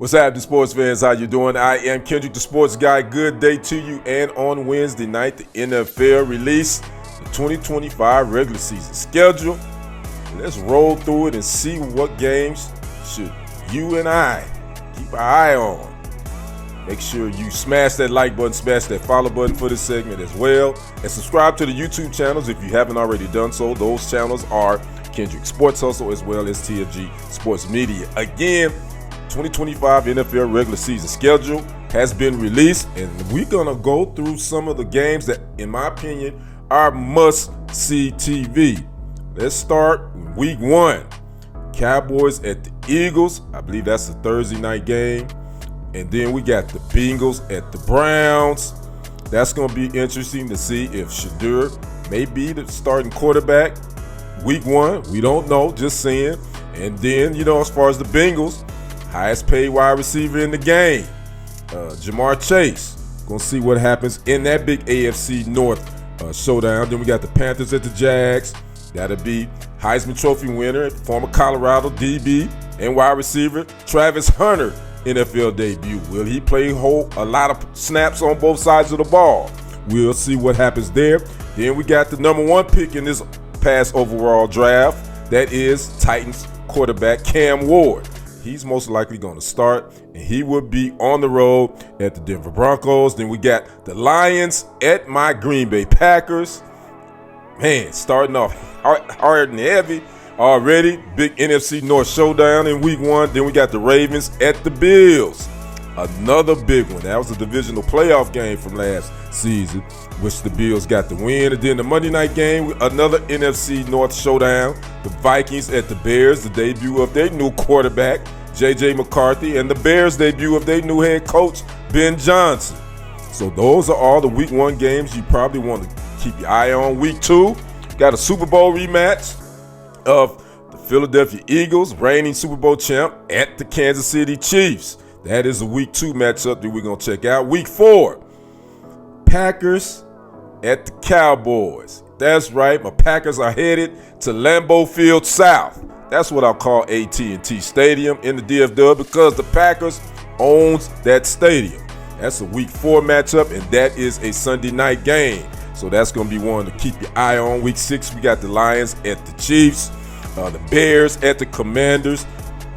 What's happening, sports fans? How you doing? I am Kendrick, the sports guy. Good day to you. And on Wednesday night, the NFL released the 2025 regular season schedule. Let's roll through it and see what games should you and I keep our eye on. Make sure you smash that like button, smash that follow button for this segment as well. And subscribe to the YouTube channels if you haven't already done so. Those channels are Kendrick Sports Hustle as well as TFG Sports Media. Again, 2025 NFL regular season schedule has been released, and we're going to go through some of the games that, in my opinion, are must-see TV. Let's start with week 1. Cowboys at the Eagles. I believe that's a Thursday night game. And then we got the Bengals at the Browns. That's going to be interesting to see if Shadur may be the starting quarterback week 1. We don't know, just saying. And then, as far as the Bengals, highest paid wide receiver in the game, Jamar Chase. Gonna see what happens in that big AFC North showdown. Then we got the Panthers at the Jags. That'll be Heisman Trophy winner, former Colorado DB and wide receiver Travis Hunter NFL debut. Will he play a lot of snaps on both sides of the ball? We'll see what happens there. Then we got the number 1 pick in this past overall draft. That is Titans quarterback Cam Ward. He's most likely going to start, and he would be on the road at the Denver Broncos. Then we got the Lions at my Green Bay Packers. Man, starting off hard and heavy already. Big NFC North showdown in week 1. Then we got the Ravens at the Bills. Another big one. That was a divisional playoff game from last season, which the Bills got the win. And then the Monday night game, another NFC North showdown. The Vikings at the Bears, the debut of their new quarterback, J.J. McCarthy, and the Bears' debut of their new head coach, Ben Johnson. So those are all the week 1 games you probably want to keep your eye on. Week 2, got a Super Bowl rematch of the Philadelphia Eagles, reigning Super Bowl champ, at the Kansas City Chiefs. That is a week 2 matchup that we're going to check out. Week 4, Packers at the Cowboys. That's right, my Packers are headed to Lambeau Field South. That's what I'll call AT&T Stadium in the DFW because the Packers owns that stadium. That's a week 4 matchup, and that is a Sunday night game. So that's going to be one to keep your eye on. Week 6, we got the Lions at the Chiefs, the Bears at the Commanders,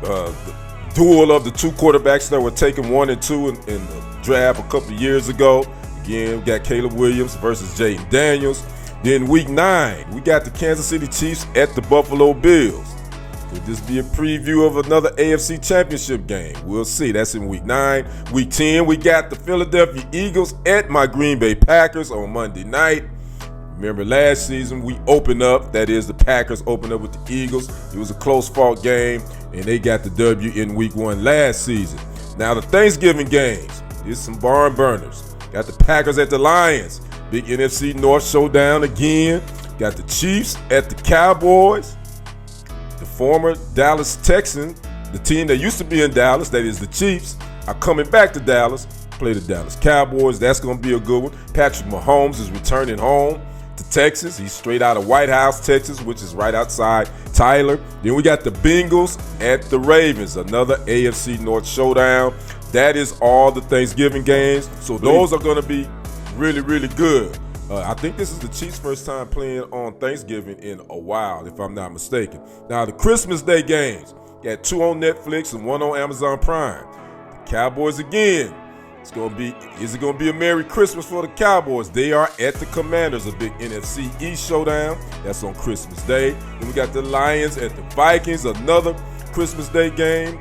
the duel of the 2 quarterbacks that were taken 1 and 2 in the draft a couple of years ago. Again, we got Caleb Williams versus Jaden Daniels. Then week 9, we got the Kansas City Chiefs at the Buffalo Bills. Could this be a preview of another AFC Championship game? We'll see. That's in week 9. Week 10, we got the Philadelphia Eagles at my Green Bay Packers on Monday night. Remember last season we opened up, that is the Packers opened up with the Eagles. It was a close-fought game, and they got the W in week 1 last season. Now the Thanksgiving games, here's some barn burners. Got the Packers at the Lions. Big NFC North showdown again. Got the Chiefs at the Cowboys. The former Dallas Texans, the team that used to be in Dallas, that is the Chiefs, are coming back to Dallas, play the Dallas Cowboys. That's going to be a good one. Patrick Mahomes is returning home to Texas. He's straight out of White House, Texas, which is right outside Tyler. Then we got the Bengals at the Ravens, another AFC North showdown. That is all the Thanksgiving games. So those are going to be really, really good. I think this is the Chiefs' first time playing on Thanksgiving in a while, if I'm not mistaken. Now, the Christmas Day games, got 2 on Netflix and 1 on Amazon Prime. The Cowboys again. Is it going to be a Merry Christmas for the Cowboys? They are at the Commanders, a big NFC East showdown. That's on Christmas Day. Then we got the Lions at the Vikings, another Christmas Day game.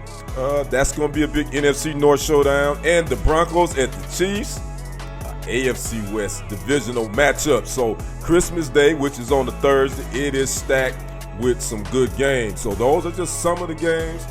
That's going to be a big NFC North showdown. And the Broncos at the Chiefs, AFC West divisional matchup. So Christmas Day, which is on the Thursday, it is stacked with some good games. So those are just some of the games.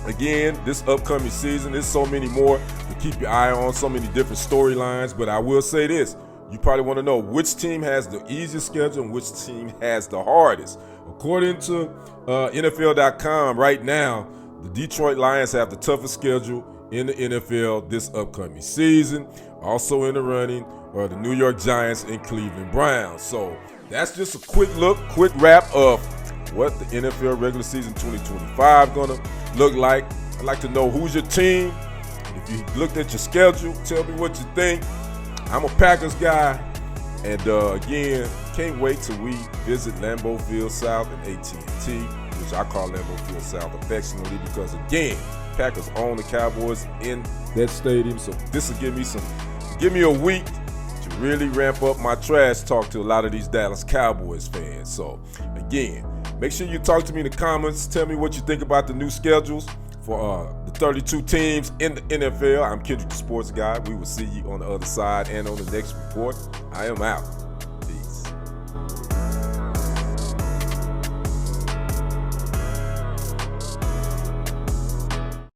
Again, this upcoming season, there's so many more to keep your eye on, so many different storylines. But I will say this, you probably want to know which team has the easiest schedule and which team has the hardest. According to NFL.com right now, the Detroit Lions have the toughest schedule in the NFL this upcoming season. Also in the running are the New York Giants and Cleveland Browns. So that's just a quick wrap of what the NFL regular season 2025 gonna look like. I'd like to know who's your team. If you looked at your schedule, tell me what you think. I'm a Packers guy. And again, can't wait till we visit Lambeau Field South and AT&T, which I call Lambeau Field South affectionately because, again, Packers own the Cowboys in that stadium. So this will give me a week to really ramp up my trash talk to a lot of these Dallas Cowboys fans. So again, make sure you talk to me in the comments. Tell me what you think about the new schedules for the 32 teams in the NFL. I'm Kendrick, the sports guy. We will see you on the other side and on the next report. I am out.